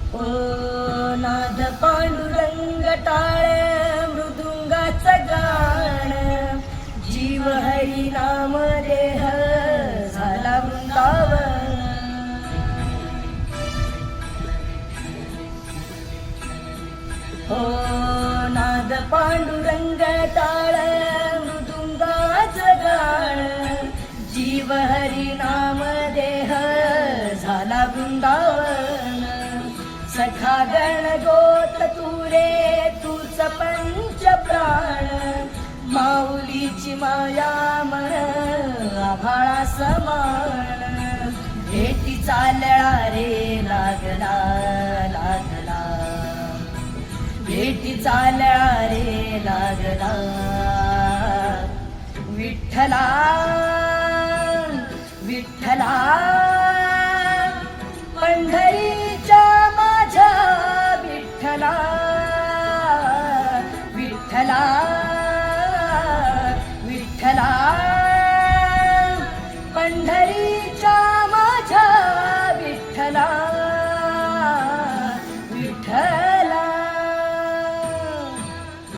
ओ नाद पांडुरंग टाळ मृदुंगाचं गाण, जीव हरी नाम देह झाला वृंदावन. ओ नाद पांडुरंग टाळ मृदुंगाचं गाण, जीव हरी नाम देह झाला वृंदावन. सखा गण गोत तुरे तूच पंच प्राण, माऊलीची माया मन आभाळा समान. भेटी चालळा रे लागला लागला, भेटी चालळा रे लागला. विठ्ठला विठ्ठला पंढरीच्या माझ्या विठ्ठला, विठ्ठला विठ्ठला पंढरीच्या माझ्या विठ्ठला, विठ्ठला.